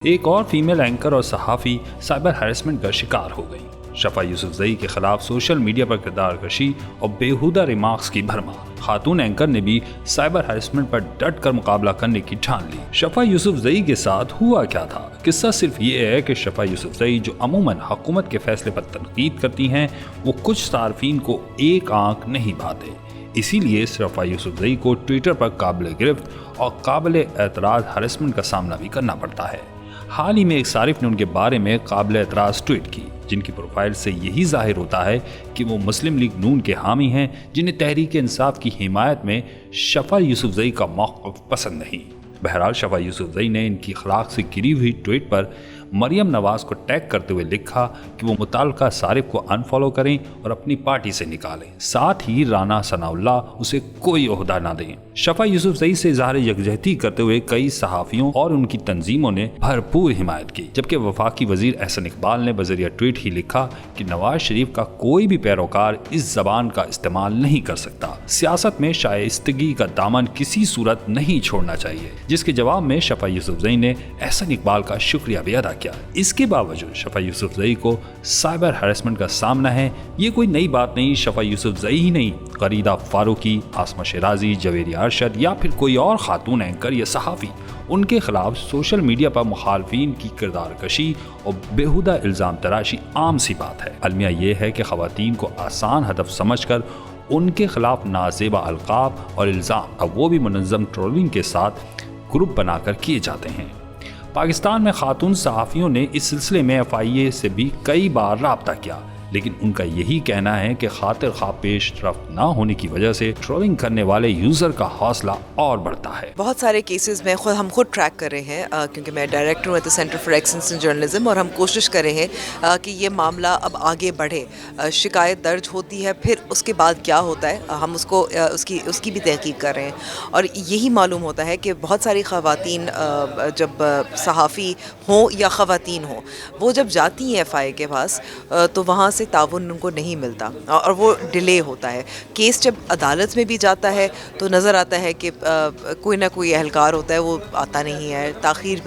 ایک اور female anchor اور صحافی سائبر ہیرسمنٹ کا شکار ہو گئی۔ شفا یوسفزئی کے خلاف سوشل میڈیا پر کردار کشی اور بیہودہ ریمارکس کی بھرمار۔ خاتون اینکر نے بھی سائبر ہیرسمنٹ پر ڈٹ کر مقابلہ کرنے کی ٹھان لی۔ شفا یوسفزئی کے ساتھ ہوا کیا تھا؟ قصہ صرف یہ ہے کہ شفا یوسفزئی جو عموماً حکومت کے فیصلے پر تنقید کرتی ہیں، وہ کچھ صارفین کو ایک آنکھ نہیں بھاتے۔ اسی لیے شفا یوسفزئی کو ٹویٹر پر قابل گرفت اور قابل اعتراض ہراسمنٹ کا سامنا بھی کرنا پڑتا ہے۔ حال ہی میں ایک صارف نے ان کے بارے میں قابل اعتراض ٹویٹ کی، جن کی پروفائل سے یہی ظاہر ہوتا ہے کہ وہ مسلم لیگ نون کے حامی ہیں، جنہیں تحریک انصاف کی حمایت میں شفا یوسفزئی کا موقف پسند نہیں۔ بہرحال شفا یوسفزئی نے ان کی اخلاق سے گری ہوئی ٹویٹ پر مریم نواز کو ٹیگ کرتے ہوئے لکھا کہ وہ متعلقہ صارف کو انفالو کریں اور اپنی پارٹی سے نکالیں، ساتھ ہی رانا ثناء اللہ اسے کوئی عہدہ نہ دیں۔ شفا یوسفزئی سے اظہار یکجہتی کرتے ہوئے کئی صحافیوں اور ان کی تنظیموں نے بھرپور حمایت کی، جبکہ وفاقی وزیر احسن اقبال نے بذریعہ ٹویٹ ہی لکھا کہ نواز شریف کا کوئی بھی پیروکار اس زبان کا استعمال نہیں کر سکتا۔ سیاست میں شائستگی کا دامن کسی صورت نہیں چھوڑنا چاہیے، جس کے جواب میں شفا یوسفزئی نے احسن اقبال کا شکریہ بھی ادا کیا۔ اس کے باوجود شفا یوسفزئی کو سائبر ہراسمنٹ کا سامنا ہے۔ یہ کوئی نئی بات نہیں، شفا یوسفزئی ہی نہیں، غریدہ فاروقی، عاصمہ شیرازی، جویری ارشد یا پھر کوئی اور خاتون اینکر یا صحافی، ان کے خلاف سوشل میڈیا پر مخالفین کی کردار کشی اور بیہودہ الزام تراشی عام سی بات ہے۔ المیہ یہ ہے کہ خواتین کو آسان ہدف سمجھ کر ان کے خلاف نازیبا القاب اور الزام، اب وہ بھی منظم ٹرولنگ کے ساتھ گروپ بنا کر کیے جاتے ہیں۔ پاکستان میں خاتون صحافیوں نے اس سلسلے میں FIA سے بھی کئی بار رابطہ کیا، لیکن ان کا یہی کہنا ہے کہ خاطر خواہ پیش رفت نہ ہونے کی وجہ سے ٹرولنگ کرنے والے یوزر کا حوصلہ اور بڑھتا ہے۔ بہت سارے کیسز میں ہم خود ٹریک کر رہے ہیں، کیونکہ میں ڈائریکٹر ہوں at the centre for excellence in journalism, اور ہم کوشش کر رہے ہیں کہ یہ معاملہ اب آگے بڑھے۔ شکایت درج ہوتی ہے، پھر اس کے بعد کیا ہوتا ہے ہم اس کی بھی تحقیق کر رہے ہیں، اور یہی معلوم ہوتا ہے کہ بہت ساری خواتین جب صحافی ہوں یا خواتین ہوں، وہ جب جاتی ہیں FIA کے پاس تو وہاں سے تعاون ان کو نہیں ملتا اور وہ ڈیلے ہوتا ہے۔ کیس جب عدالت میں بھی جاتا ہے تو نظر آتا ہے کہ کوئی نہ کوئی اہلکار ہوتا ہے، وہ آتا نہیں ہے، تاخیر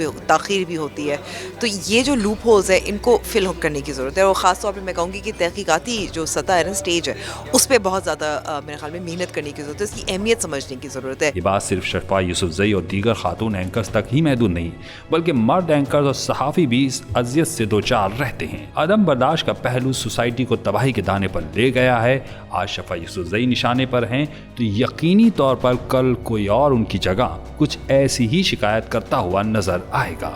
بھی ہوتی ہے۔ تو یہ جو لوپ ہولز ہے ان کو فل کرنے کی ضرورت ہے، اور خاص طور پہ میں کہوں گی کہ تحقیقاتی جو سطح ہے نا، اسٹیج ہے، اس پہ بہت زیادہ میرے خیال میں محنت کرنے کی ضرورت ہے، اس کی اہمیت سمجھنے کی ضرورت ہے۔ یہ بات صرف شفا یوسفزئی اور دیگر خاتون اینکرز تک ہی محدود نہیں، بلکہ مرد اینکرز اور صحافی بھی اس اذیت سے دوچار رہتے ہیں۔ عدم برداشت کا پہلو سوسائٹی کو تباہی کے دانے پر لے گیا ہے۔ آج شفا یوسفزئی نشانے پر ہیں تو یقینی طور پر کل کوئی اور ان کی جگہ کچھ ایسی ہی شکایت کرتا ہوا نظر آئے گا۔